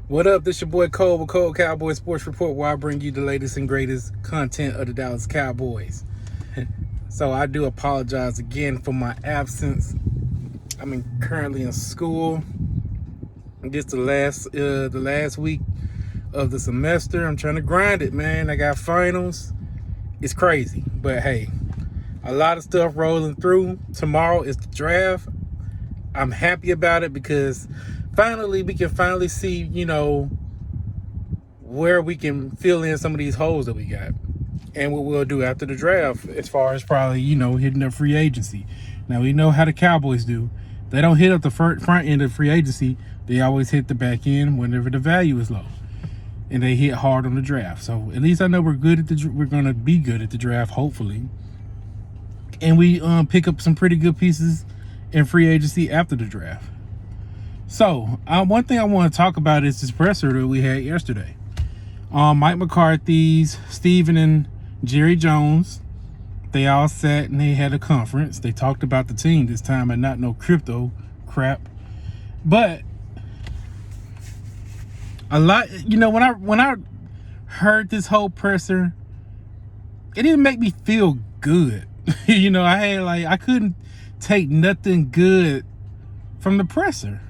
What up? This your boy Cole with Cole Cowboy Sports Report, where I bring you the latest and greatest content of the Dallas Cowboys. So I do apologize again for my absence. I'm currently in school. This the last week of the semester. I'm trying to grind it, man. I got finals. It's crazy, but hey, a lot of stuff rolling through. Tomorrow is the draft. I'm happy about it because finally we can see, where we can fill in some of these holes that we got, and what we'll do after the draft as far as probably, hitting up free agency. Now we know how the Cowboys do. They don't hit up the front end of free agency. They always hit the back end whenever the value is low, and they hit hard on the draft. So at least I know we're gonna be good at the draft, hopefully, and we pick up some pretty good pieces in free agency after the draft. So one thing I want to talk about is this presser that we had yesterday. Mike McCarthy's, Steven and Jerry Jones, they all sat and they had a conference. They talked about the team this time and not no crypto crap. But a lot, when I heard this whole presser, it didn't make me feel good. I couldn't take nothing good from the presser,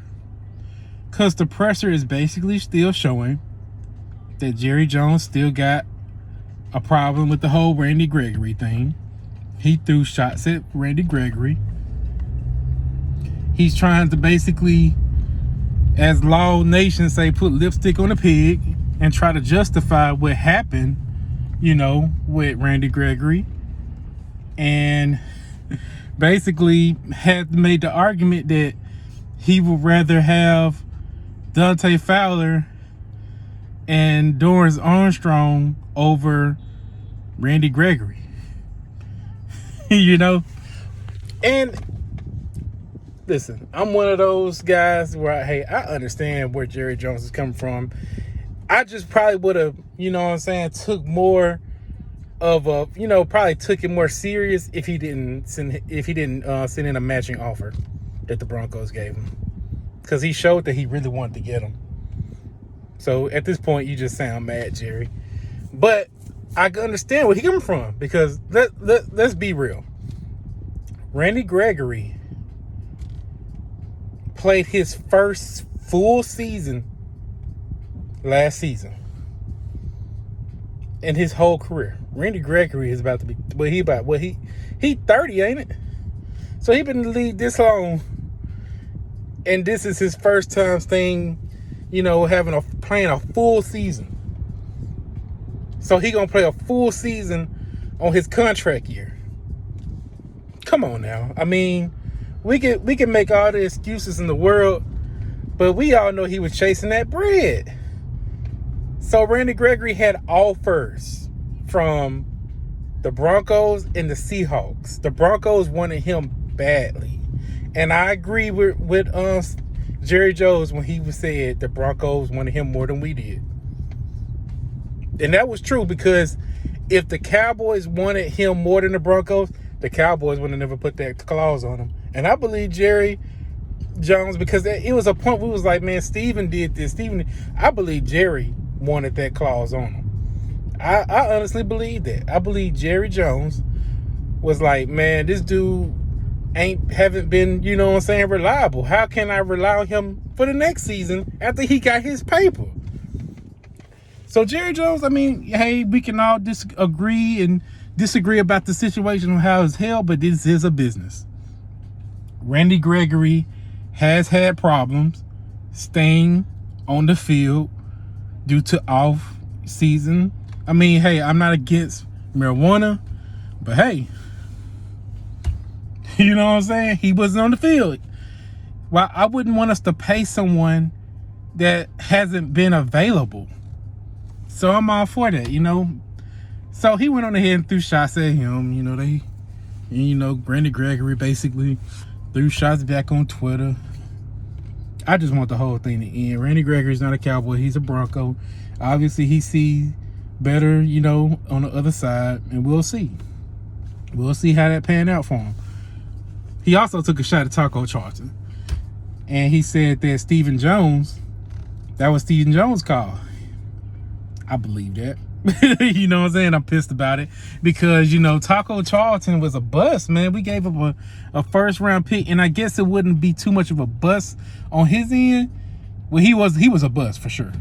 because the presser is basically still showing that Jerry Jones still got a problem with the whole Randy Gregory thing. He threw shots at Randy Gregory. He's trying to basically, as Law Nation say, put lipstick on a pig and try to justify what happened, with Randy Gregory. And basically had made the argument that he would rather have Dante Fowler and Dorrance Armstrong over Randy Gregory. And listen, I'm one of those guys where I understand where Jerry Jones is coming from. I just probably would have, took more of a, probably took it more serious if he didn't send in a matching offer that the Broncos gave him, because he showed that he really wanted to get him. So at this point, you just sound mad, Jerry. But I can understand where he's coming from, because let's be real. Randy Gregory played his first full season last season in his whole career. Randy Gregory is about to be, he 30, ain't it? So he been in the league this long, and this is his first time playing a full season. So he gonna play a full season on his contract year. Come on now. I mean, we can make all the excuses in the world, but we all know he was chasing that bread. So Randy Gregory had offers from the Broncos and the Seahawks. The Broncos wanted him badly. And I agree with Jerry Jones when he said the Broncos wanted him more than we did. And that was true, because if the Cowboys wanted him more than the Broncos, the Cowboys would have never put that clause on him. And I believe Jerry Jones, because it was a point we was like, man, Steven did this. I believe Jerry wanted that clause on him. I honestly believe that. I believe Jerry Jones was like, man, this dude haven't been, reliable. How can I rely on him for the next season after he got his paper? So Jerry Jones, we can all agree and disagree about the situation and how it's held, but this is a business. Randy Gregory has had problems staying on the field due to off season. I'm not against marijuana, but hey, you know what I'm saying? He wasn't on the field. Well, I wouldn't want us to pay someone that hasn't been available. So I'm all for that, So he went on ahead and threw shots at him. Randy Gregory basically threw shots back on Twitter. I just want the whole thing to end. Randy Gregory's not a Cowboy. He's a Bronco. Obviously, he sees better, on the other side, and we'll see. We'll see how that panned out for him. He also took a shot at Taco Charlton. And he said that Steven Jones That was Stephen Jones' call. I believe that. You know what I'm saying? I'm pissed about it because, Taco Charlton was a bust, man. We gave up a first round pick, and I guess it wouldn't be too much of a bust on his end. Well, he was a bust for sure.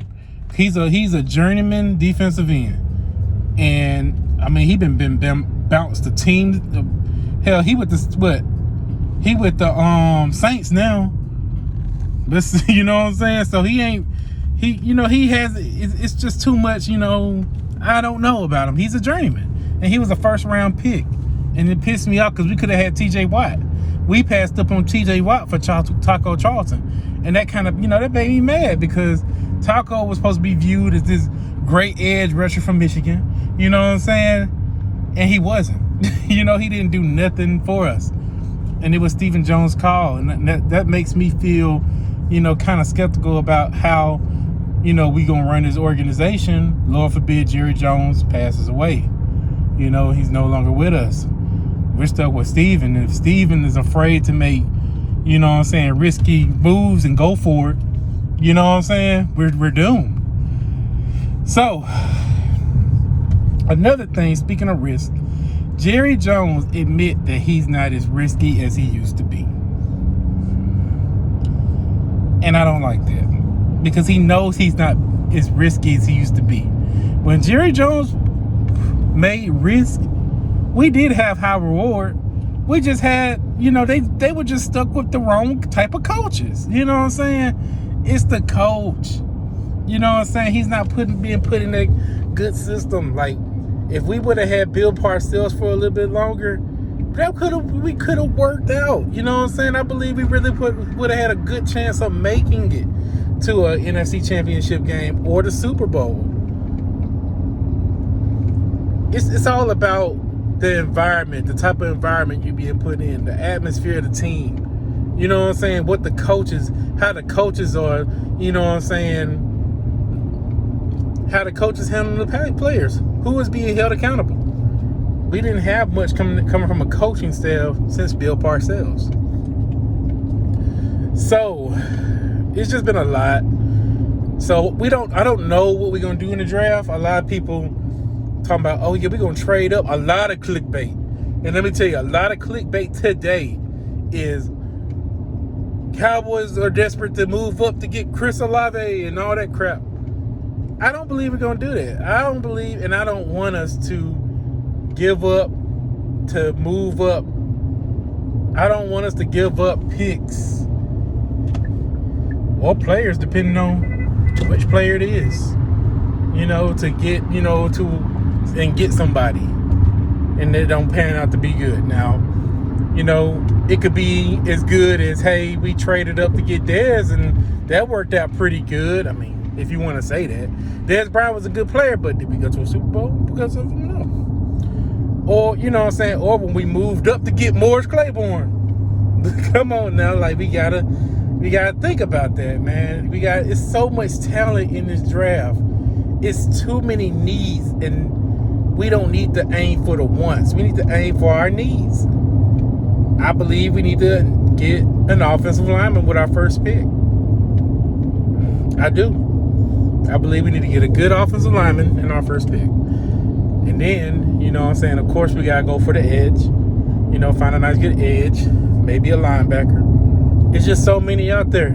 He's a journeyman defensive end, and I mean he been bounced the team. Hell, he with the Saints now. But you know what I'm saying? So he has. It's just too much. I don't know about him. He's a journeyman, and he was a first round pick, and it pissed me off because we could have had T.J. Watt. We passed up on T.J. Watt for Taco Charlton, and that kind of that made me mad because Taco was supposed to be viewed as this great edge rusher from Michigan. You know what I'm saying? And he wasn't. He didn't do nothing for us, and it was Stephen Jones' call, and that makes me feel kind of skeptical about how. We gonna run this organization. Lord forbid Jerry Jones passes away. He's no longer with us. We're stuck with Steven. If Steven is afraid to make, risky moves and go for it, we're doomed. So, another thing, speaking of risk, Jerry Jones admit that he's not as risky as he used to be. And I don't like that. Because he knows he's not as risky as he used to be. When Jerry Jones made risk, we did have high reward. We just had, they were just stuck with the wrong type of coaches. You know what I'm saying? It's the coach. You know what I'm saying? He's not being put in a good system. Like, if we would have had Bill Parcells for a little bit longer, we could have worked out. You know what I'm saying? I believe we really would have had a good chance of making it to a NFC Championship game or the Super Bowl. It's all about the environment, the type of environment you're being put in, the atmosphere of the team. You know what I'm saying? How the coaches are, how the coaches handle the players. Who is being held accountable? We didn't have much coming from a coaching staff since Bill Parcells. So it's just been a lot. So I don't know what we're gonna do in the draft. A lot of people talking about, oh yeah, we're gonna trade up. A lot of clickbait. And let me tell you, a lot of clickbait today is Cowboys are desperate to move up to get Chris Olave and all that crap. I don't believe we're gonna do that. I don't believe, and I don't want us to give up to move up. I don't want us to give up picks or players, depending on which player it is, to get, and get somebody, and they don't pan out to be good. Now, it could be as good as, hey, we traded up to get Dez, and that worked out pretty good. I mean, if you want to say that. Dez Bryant was a good player, but did we go to a Super Bowl because of him? No. Or, or when we moved up to get Morris Claiborne. Come on now, like, we gotta think about that, man. It's so much talent in this draft. It's too many needs, and we don't need to aim for the wants. We need to aim for our needs. I believe we need to get an offensive lineman with our first pick. I do. I believe we need to get a good offensive lineman in our first pick. And then, of course we gotta go for the edge. Find a nice good edge, maybe a linebacker. It's just so many out there.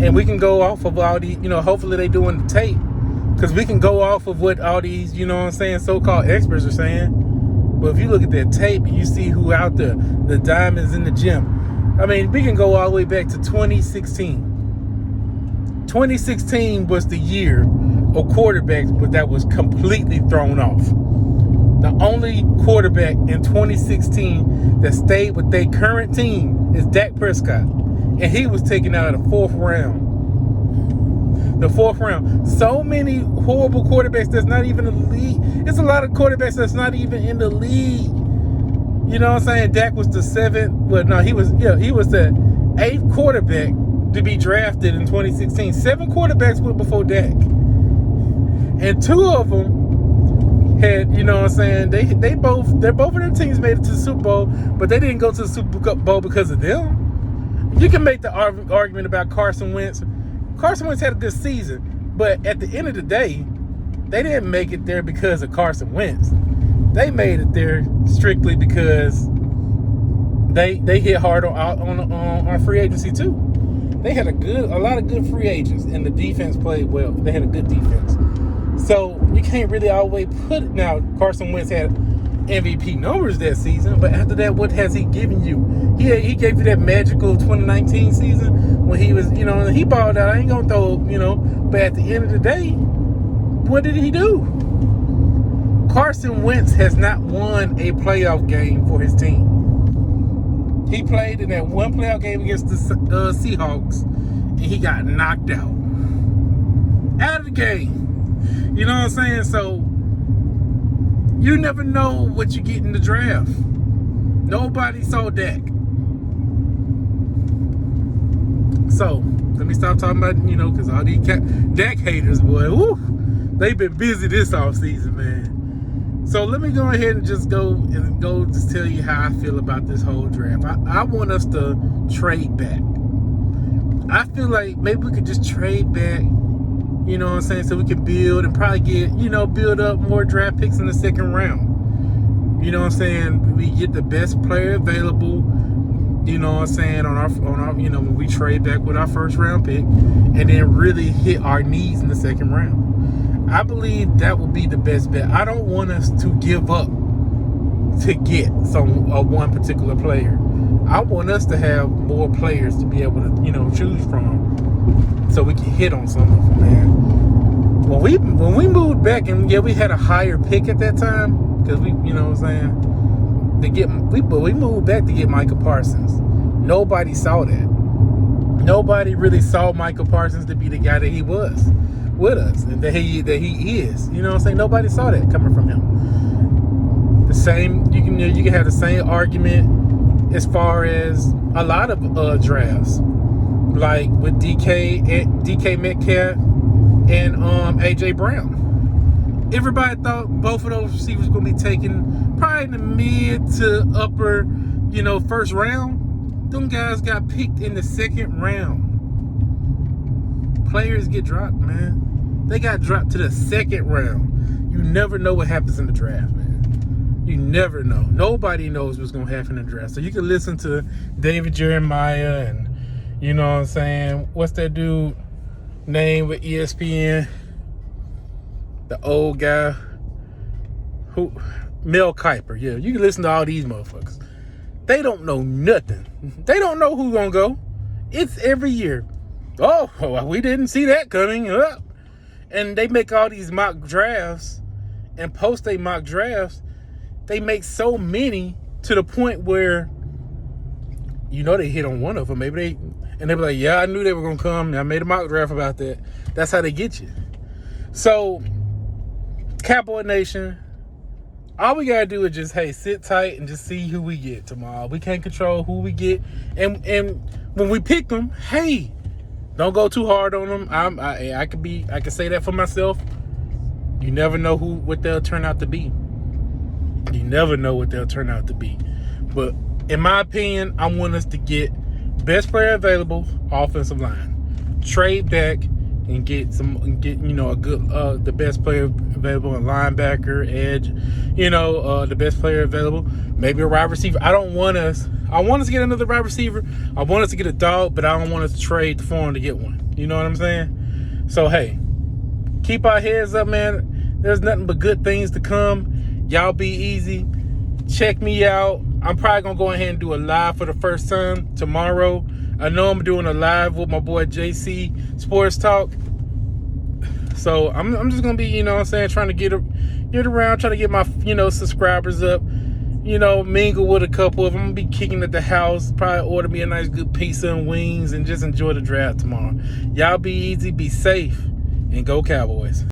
And we can go off of all these, hopefully they doing the tape. Because we can go off of what all these, so-called experts are saying. But if you look at that tape and you see who out there, the diamonds in the gym. I mean, we can go all the way back to 2016. 2016 was the year of quarterbacks, but that was completely thrown off. The only quarterback in 2016 that stayed with their current team is Dak Prescott. And he was taken out of the fourth round. So many horrible quarterbacks that's not even in the league. It's a lot of quarterbacks that's not even in the league. You know what I'm saying? Dak was the seventh. Well, no, he was the 8th quarterback to be drafted in 2016. 7 quarterbacks went before Dak. And 2 of them had, they're both of their teams made it to the Super Bowl, but they didn't go to the Super Bowl because of them. You can make the argument about Carson Wentz. Carson Wentz had a good season, but at the end of the day, they didn't make it there because of Carson Wentz. They made it there strictly because they hit hard on free agency too. They had a lot of good free agents, and the defense played well. They had a good defense. So you can't really always put it. Now, Carson Wentz had MVP numbers that season, but after that, what has he given you? He gave you that magical 2019 season when he was, he balled out. I ain't gonna throw, but at the end of the day, what did he do? Carson Wentz has not won a playoff game for his team. He played in that one playoff game against the Seahawks, and he got knocked out of the game. You know what I'm saying? So you never know what you get in the draft. Nobody saw Dak. So let me stop talking about, because all these Dak haters, boy, woo, they've been busy this offseason, man. So let me go ahead and just go just tell you how I feel about this whole draft. I want us to trade back. I feel like maybe we could just trade back, you know what I'm saying, so we can build and probably get, build up more draft picks in the second round. You know what I'm saying? We get the best player available, you know what I'm saying, on our when we trade back with our first round pick, and then really hit our needs in the second round. I believe that will be the best bet. I don't want us to give up to get one particular player. I want us to have more players to be able to, choose from, so we can hit on some of them, man. When we moved back, and we had a higher pick at that time, because we moved back to get Micah Parsons. Nobody saw that. Nobody really saw Micah Parsons to be the guy that he was with us, and that he is. You know what I'm saying? Nobody saw that coming from him. The same, you can have the same argument as far as a lot of drafts, like with DK Metcalf and AJ Brown. Everybody thought both of those receivers were going to be taken probably in the mid to upper, first round. Them guys got picked in the second round. Players get dropped, man. They got dropped to the second round. You never know what happens in the draft, man. You never know. Nobody knows what's going to happen in the draft. So you can listen to David Jeremiah and, you know what I'm saying, what's that dude name with ESPN? The old guy. Mel Kiper. Yeah, you can listen to all these motherfuckers. They don't know nothing. They don't know who's going to go. It's every year. Oh, we didn't see that coming up. And they make all these mock drafts and post they mock drafts. They make so many to the point where, they hit on one of them. They be like, yeah, I knew they were going to come. I made a mock draft about that. That's how they get you. So, Cowboy Nation, all we got to do is just, sit tight and just see who we get tomorrow. We can't control who we get. And when we pick them, don't go too hard on them. I can say that for myself. You never know what they'll turn out to be. You never know what they'll turn out to be. But in my opinion, I want us to get best player available, offensive line. Trade back and get a good the best player available in linebacker, edge, the best player available. Maybe a wide receiver. I want us to get another wide receiver. I want us to get a dog, but I don't want us to trade for him to get one. You know what I'm saying? So keep our heads up, man. There's nothing but good things to come. Y'all be easy. Check me out. I'm probably gonna go ahead and do a live for the first time tomorrow. I know I'm doing a live with my boy JC Sports Talk. So I'm just gonna be, trying to get around, trying to get my, subscribers up, mingle with a couple of them. I'm gonna be kicking at the house, probably order me a nice good pizza and wings and just enjoy the draft tomorrow. Y'all be easy, be safe, and go Cowboys.